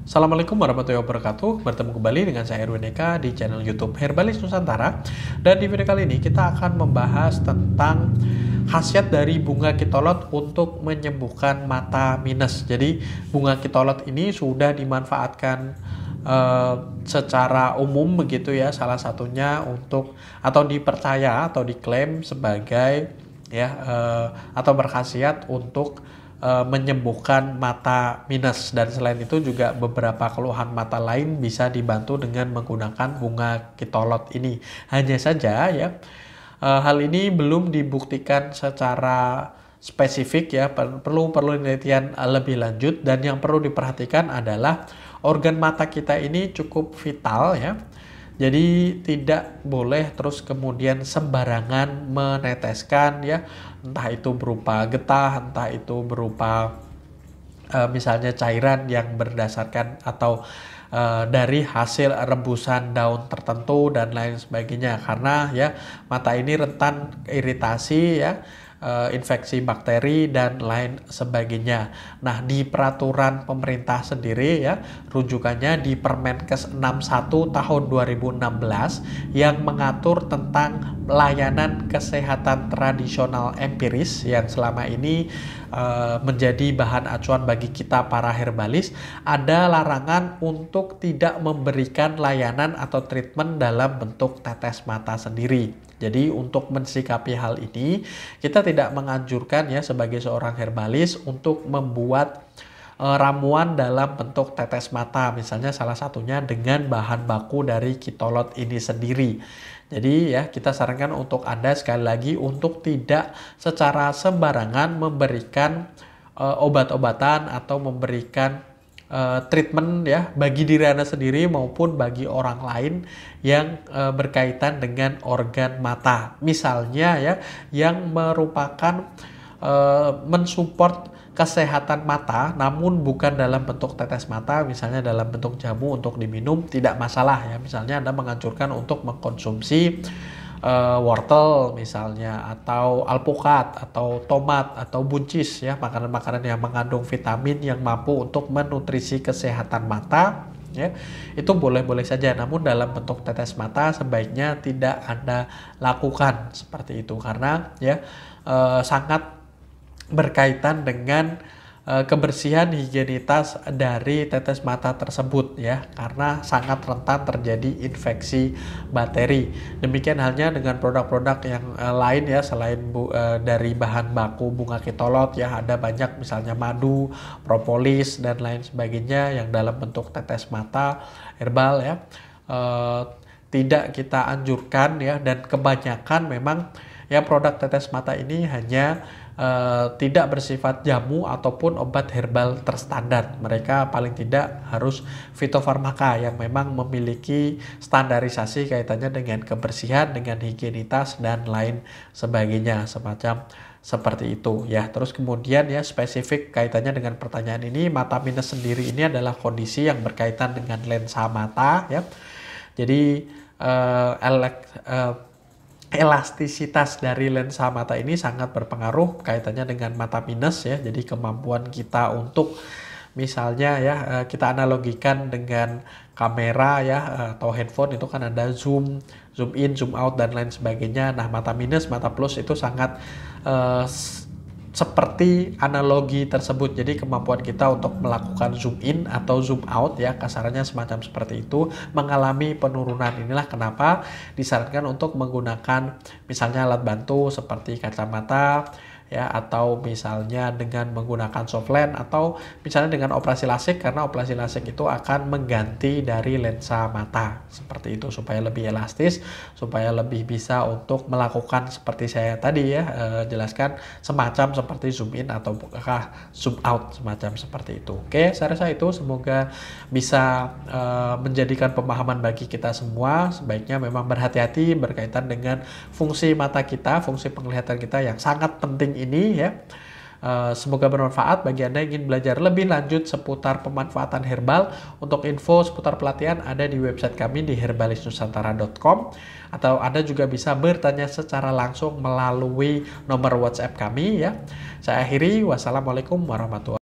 Assalamualaikum warahmatullahi wabarakatuh. Bertemu kembali dengan saya Erwin Eka di channel YouTube Herbalis Nusantara. Dan di video kali ini kita akan membahas tentang khasiat dari bunga kitolot untuk menyembuhkan mata minus. Jadi bunga kitolot ini sudah dimanfaatkan secara umum begitu ya, salah satunya untuk atau dipercaya atau diklaim sebagai atau berkhasiat untuk menyembuhkan mata minus, dan selain itu juga beberapa keluhan mata lain bisa dibantu dengan menggunakan bunga kitolot ini. Hanya saja ya, hal ini belum dibuktikan secara spesifik ya, perlu penelitian lebih lanjut, dan yang perlu diperhatikan adalah organ mata kita ini cukup vital ya. Jadi tidak boleh terus kemudian sembarangan meneteskan ya, entah itu berupa getah, entah itu berupa misalnya cairan yang berdasarkan atau dari hasil rebusan daun tertentu dan lain sebagainya, karena ya mata ini rentan iritasi ya, infeksi bakteri dan lain sebagainya. Nah, di peraturan pemerintah sendiri ya, rujukannya di Permenkes 61 tahun 2016 yang mengatur tentang layanan kesehatan tradisional empiris yang selama ini menjadi bahan acuan bagi kita para herbalis. Ada larangan untuk tidak memberikan layanan atau treatment dalam bentuk tetes mata sendiri. Jadi untuk mensikapi hal ini, kita tidak menganjurkan ya sebagai seorang herbalis untuk membuat ramuan dalam bentuk tetes mata, misalnya salah satunya dengan bahan baku dari kitolot ini sendiri. Jadi ya, kita sarankan untuk Anda sekali lagi untuk tidak secara sembarangan memberikan obat-obatan atau memberikan treatment ya bagi diri Anda sendiri maupun bagi orang lain yang berkaitan dengan organ mata. Misalnya ya, yang merupakan mensupport kesehatan mata namun bukan dalam bentuk tetes mata, misalnya dalam bentuk jamu untuk diminum, tidak masalah ya. Misalnya Anda menganjurkan untuk mengkonsumsi wortel misalnya, atau alpukat, atau tomat, atau buncis ya, makanan-makanan yang mengandung vitamin yang mampu untuk menutrisi kesehatan mata ya, itu boleh-boleh saja. Namun dalam bentuk tetes mata sebaiknya tidak Anda lakukan seperti itu, karena ya sangat berkaitan dengan kebersihan higienitas dari tetes mata tersebut ya, karena sangat rentan terjadi infeksi bakteri. Demikian halnya dengan produk-produk yang lain ya, selain dari bahan baku bunga kitolot ya, ada banyak misalnya madu, propolis dan lain sebagainya yang dalam bentuk tetes mata herbal ya, tidak kita anjurkan ya. Dan kebanyakan memang ya produk tetes mata ini hanya tidak bersifat jamu ataupun obat herbal terstandar. Mereka paling tidak harus fitofarmaka yang memang memiliki standarisasi kaitannya dengan kebersihan, dengan higienitas dan lain sebagainya, semacam seperti itu ya. Terus kemudian ya, spesifik kaitannya dengan pertanyaan ini, mata minus sendiri ini adalah kondisi yang berkaitan dengan lensa mata ya. Jadi elastisitas dari lensa mata ini sangat berpengaruh kaitannya dengan mata minus ya. Jadi kemampuan kita untuk misalnya ya, kita analogikan dengan kamera ya, atau handphone itu kan ada zoom in, zoom out dan lain sebagainya. Nah, mata minus, mata plus itu sangat seperti analogi tersebut. Jadi kemampuan kita untuk melakukan zoom in atau zoom out ya, kasarannya semacam seperti itu, mengalami penurunan. Inilah kenapa disarankan untuk menggunakan misalnya alat bantu seperti kacamata ya, atau misalnya dengan menggunakan soft lens, atau misalnya dengan operasi lasik, karena operasi lasik itu akan mengganti dari lensa mata seperti itu, supaya lebih elastis, supaya lebih bisa untuk melakukan seperti saya tadi ya jelaskan, semacam seperti zoom in atau zoom out, semacam seperti itu. Oke, saya rasa itu semoga bisa menjadikan pemahaman bagi kita semua. Sebaiknya memang berhati-hati berkaitan dengan fungsi mata kita, fungsi penglihatan kita yang sangat penting ini ya. Semoga bermanfaat bagi Anda yang ingin belajar lebih lanjut seputar pemanfaatan herbal. Untuk info seputar pelatihan ada di website kami di herbalisnusantara.com, atau Anda juga bisa bertanya secara langsung melalui nomor WhatsApp kami ya. Saya akhiri, wassalamualaikum warahmatullahi wabarakatuh.